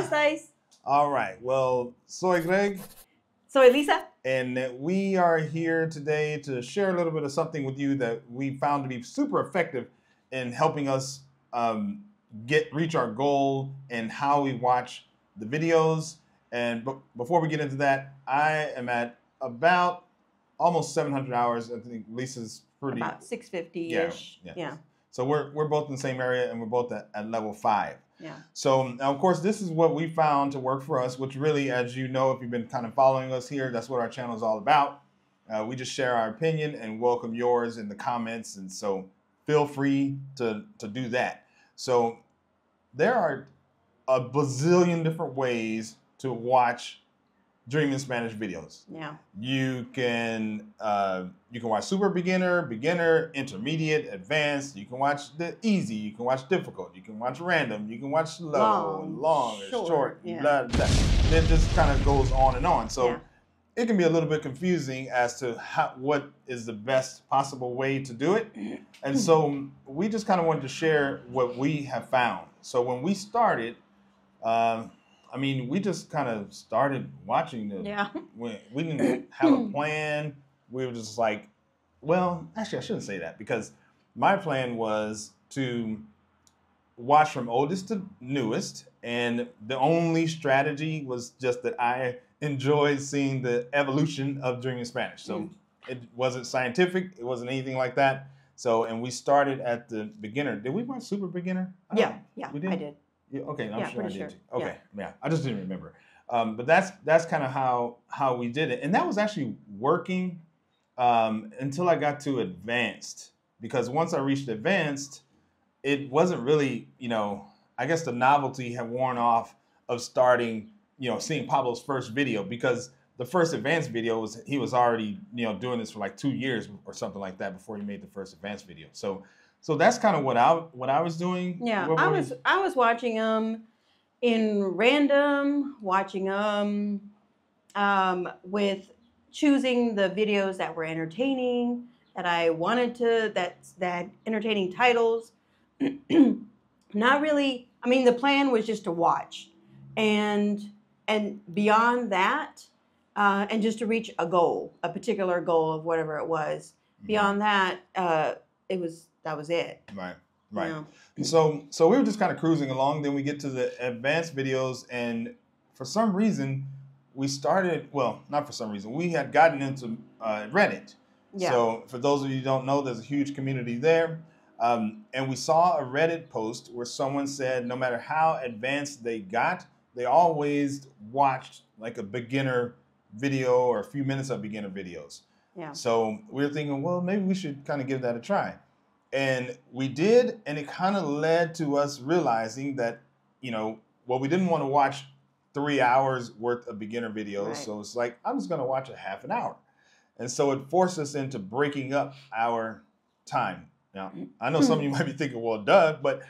estáis? All right. Well, soy Greg, Soy Lisa. and we are here today to share a little bit of something with you that we found to be super effective in helping us reach our goal and how we watch the videos. And before we get into that, I am at about almost 700 hours. I think Lisa's pretty About 650-ish. Yeah. So we're both in the same area, and we're both at level 5. Yeah. So now, of course, this is what we found to work for us, which really, as you know, if you've been kind of following us here, that's what our channel is all about. We just share our opinion and welcome yours in the comments, and so feel free to do that. So there are a bazillion different ways to watch Dream in Spanish videos. Yeah. You can watch super beginner, intermediate, advanced. You can watch the easy. You can watch difficult. You can watch random. You can watch slow, long, short, yeah. blah, blah. And it just kind of goes on and on. So Yeah. it can be a little bit confusing as to what is the best possible way to do it. And so we just kind of wanted to share what we have found. So when we started, we just kind of started watching the. Yeah. We didn't have a plan. We were just like, well, actually, I shouldn't say that, because my plan was to watch from oldest to newest, and the only strategy was just that I enjoyed seeing the evolution of Dreaming Spanish. So it wasn't scientific. It wasn't anything like that. So, and we started at the beginner. Did we watch super beginner? Yeah. We did? I did. Yeah, okay, I'm sure I did sure. too. Okay, yeah, I just didn't remember. But that's kind of how we did it, and that was actually working until I got to advanced. Because once I reached advanced, it wasn't really, I guess the novelty had worn off of starting, seeing Pablo's first video, because the first advanced video he was already, doing this for like 2 years or something like that before he made the first advanced video. So that's kind of what I was doing. Yeah, I was watching them in random, watching them with choosing the videos that were entertaining, that I wanted to, that entertaining titles. Not really. I mean, the plan was just to watch, and beyond that, and just to reach a goal, a particular goal of whatever it was. Mm-hmm. Beyond that, that was it. Right. Yeah. So we were just kind of cruising along. Then we get to the advanced videos, and for some reason, we started. Well, not for some reason. We had gotten into Reddit. Yeah. So for those of you who don't know, there's a huge community there, and we saw a Reddit post where someone said no matter how advanced they got, they always watched like a beginner video or a few minutes of beginner videos. Yeah. So we were thinking, well, maybe we should kind of give that a try. And we did, and it kind of led to us realizing that, we didn't want to watch 3 hours worth of beginner videos. Right. So it's like, I'm just going to watch a half an hour. And so it forced us into breaking up our time. Now, I know some of you might be thinking, well, duh, but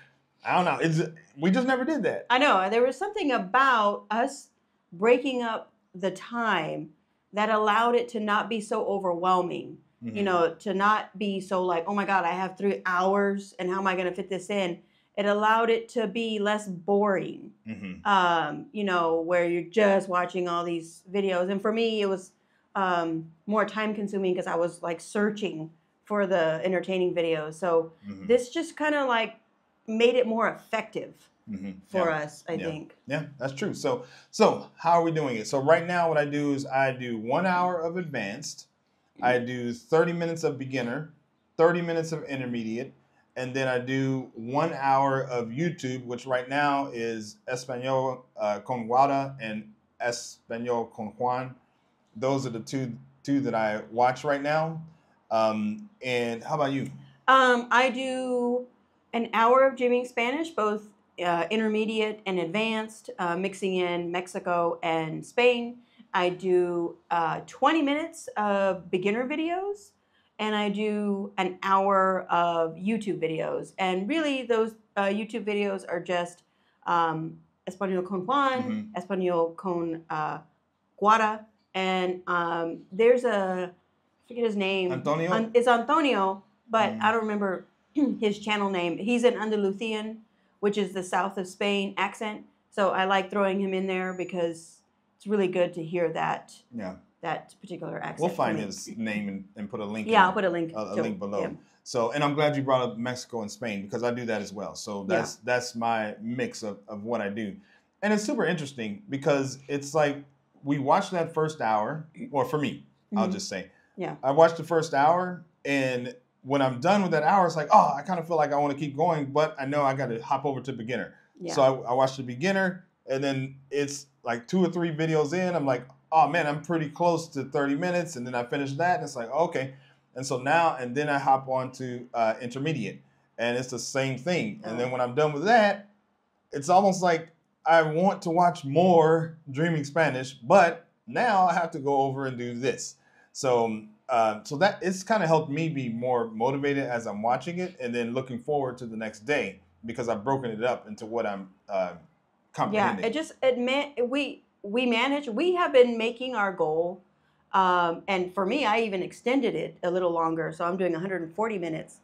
I don't know. We just never did that. I know. There was something about us breaking up the time that allowed it to not be so overwhelming. Mm-hmm. To not be so like, oh my God, I have 3 hours and how am I going to fit this in? It allowed it to be less boring, mm-hmm. Where you're just watching all these videos. And for me, it was more time consuming because I was like searching for the entertaining videos. So mm-hmm. this just kind of like made it more effective mm-hmm. for us, I think. Yeah, that's true. So how are we doing it? So right now what I do is I do 1 hour of advanced. I do 30 minutes of beginner, 30 minutes of intermediate, and then I do 1 hour of YouTube, which right now is Español con Guada and Español con Juan. Those are the two that I watch right now. And how about you? I do an hour of Dreaming Spanish, both intermediate and advanced, mixing in Mexico and Spain. I do 20 minutes of beginner videos, and I do an hour of YouTube videos. And really, those YouTube videos are just Español con Juan, mm-hmm. Español con Guada, and there's I forget his name. Antonio? It's Antonio, but I don't remember his channel name. He's an Andalusian, which is the south of Spain accent. So I like throwing him in there because it's really good to hear that particular accent. We'll find his name and put a link. Yeah, I'll put a link. A link below. Him. So, and I'm glad you brought up Mexico and Spain because I do that as well. So that's my mix of what I do, and it's super interesting because it's like we watched that first hour, or for me, I'll just say, I watched the first hour, and when I'm done with that hour, it's like, oh, I kind of feel like I want to keep going, but I know I got to hop over to beginner. Yeah. So I watched the beginner, and then it's like 2 or 3 videos in. I'm like, oh man, I'm pretty close to 30 minutes. And then I finish that, and it's like, okay. And so now, and then I hop on to intermediate, and it's the same thing. And then when I'm done with that, it's almost like I want to watch more Dreaming Spanish, but now I have to go over and do this. So so that it's kind of helped me be more motivated as I'm watching it, and then looking forward to the next day because I've broken it up into what I'm comprehending. Yeah, we manage. We have been making our goal, and for me, I even extended it a little longer. So I'm doing 140 minutes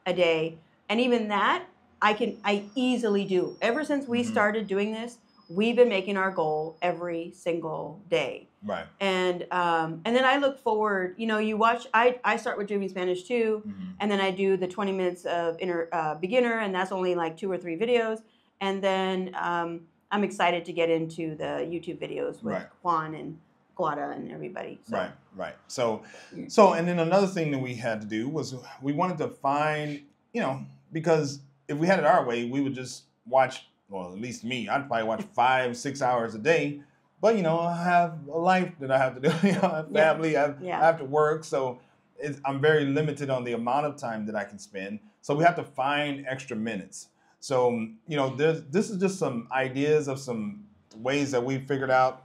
a day, and even that I easily do. Ever since we started doing this, we've been making our goal every single day. Right. And then I look forward. You know, you watch. I start with Dreaming Spanish too, and then I do the 20 minutes of beginner, and that's only like 2 or 3 videos, and then I'm excited to get into the YouTube videos with Juan and Guada and everybody. So. Right. So, and then another thing that we had to do was we wanted to find, because if we had it our way, we would just watch, well, at least me, I'd probably watch 5-6 hours a day. But, I have a life that I have to do. I have family, I have to work. So I'm very limited on the amount of time that I can spend. So we have to find extra minutes. So, this is just some ideas of some ways that we figured out,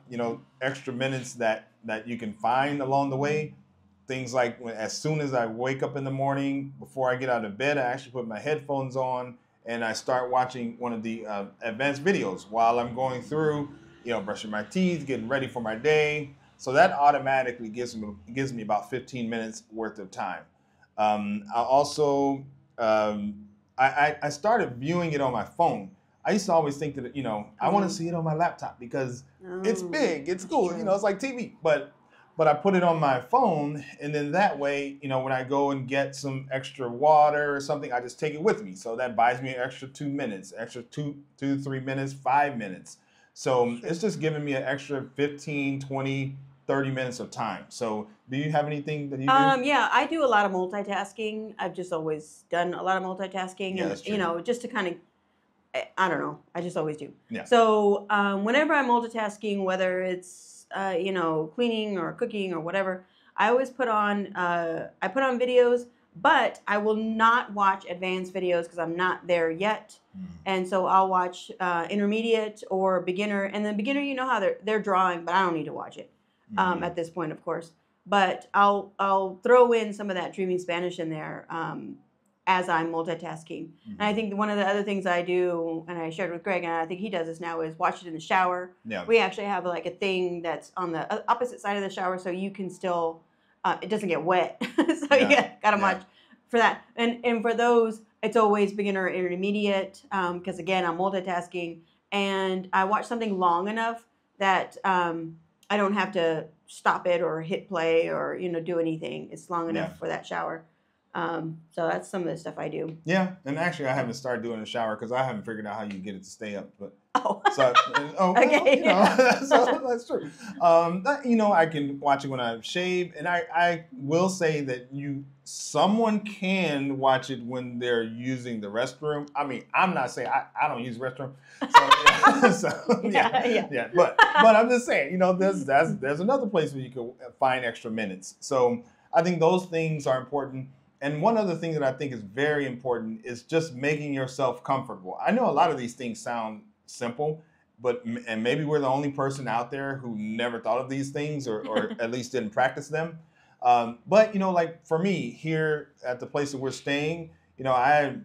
extra minutes that you can find along the way. Things like as soon as I wake up in the morning, before I get out of bed, I actually put my headphones on and I start watching one of the advanced videos while I'm going through, brushing my teeth, getting ready for my day. So that automatically gives me about 15 minutes worth of time. I also... I started viewing it on my phone. I used to always think that, I want to see it on my laptop because it's big, it's cool, it's like TV. But I put it on my phone, and then that way, when I go and get some extra water or something, I just take it with me. So that buys me an extra 2 minutes, extra 2 to 3 minutes, 5 minutes. So it's just giving me an extra 15, 20, 30 minutes of time. So do you have anything that you do? Yeah, I do a lot of multitasking. I've just always done a lot of multitasking. Yeah, that's true. Just to kind of, I don't know, I just always do. Yeah. So whenever I'm multitasking, whether it's, cleaning or cooking or whatever, I always put on videos, but I will not watch advanced videos because I'm not there yet. And so I'll watch intermediate or beginner, and then beginner, how they're drawing, but I don't need to watch it. At this point, of course, but I'll throw in some of that Dreaming Spanish in there as I'm multitasking. And I think one of the other things I do, and I shared with Greg, and I think he does this now, is watch it in the shower. Yeah. We actually have like a thing that's on the opposite side of the shower, so you can still, it doesn't get wet. So you gotta watch for that. And for those, it's always beginner or intermediate, because again, I'm multitasking, and I watch something long enough that I don't have to stop it or hit play or, do anything. It's long enough for that shower. So that's some of the stuff I do. Yeah, and actually I haven't started doing the shower because I haven't figured out how you get it to stay up. But okay. So that's true. I can watch it when I shave, and I will say that someone can watch it when they're using the restroom. I mean, I'm not saying I don't use the restroom. So, But I'm just saying, there's another place where you can find extra minutes. So I think those things are important. And one other thing that I think is very important is just making yourself comfortable. I know a lot of these things sound simple, and maybe we're the only person out there who never thought of these things or at least didn't practice them. But, like for me here at the place that we're staying, I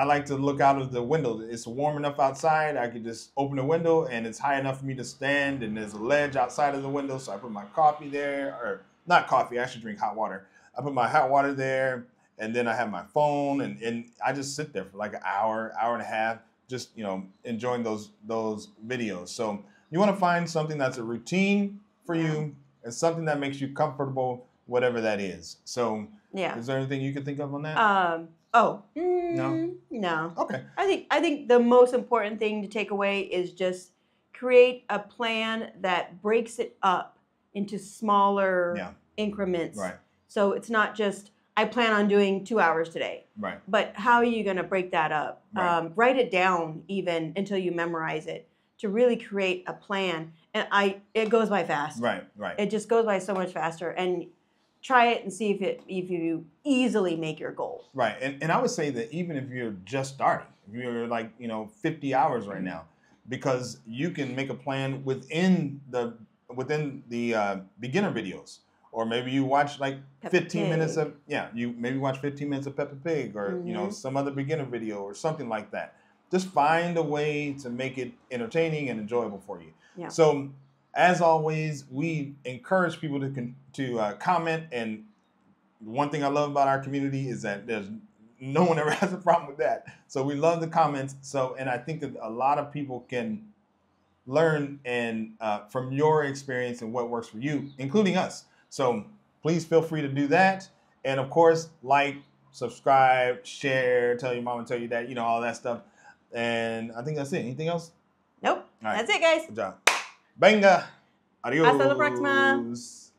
like to look out of the window. It's warm enough outside. I could just open the window and it's high enough for me to stand, and there's a ledge outside of the window. So I put my coffee there, or not coffee, I should drink hot water. I put my hot water there, and then I have my phone, and I just sit there for like an hour, hour and a half, just enjoying those videos. So you want to find something that's a routine for you and something that makes you comfortable, whatever that is. So is there anything you can think of on that? No. Okay. I think the most important thing to take away is just create a plan that breaks it up into smaller increments. Right. So it's not just I plan on doing 2 hours today. Right. But how are you going to break that up? Right. Write it down even until you memorize it to really create a plan. And it goes by fast. Right. It just goes by so much faster. And try it and see if you easily make your goal. Right. And I would say that even if you're just starting, if you're like 50 hours right now, because you can make a plan within the beginner videos. Or maybe you watch like 15 minutes of you maybe watch 15 minutes of Peppa Pig or some other beginner video or something like that. Just find a way to make it entertaining and enjoyable for you. Yeah. So as always, we encourage people to comment. And one thing I love about our community is that there's no one ever has a problem with that. So we love the comments. And I think that a lot of people can learn and from your experience and what works for you, including us. So please feel free to do that. And of course, like, subscribe, share, tell your mom, tell your dad, all that stuff. And I think that's it. Anything else? Nope. All right. That's it, guys. Good job. Venga. Adios. Hasta la próxima.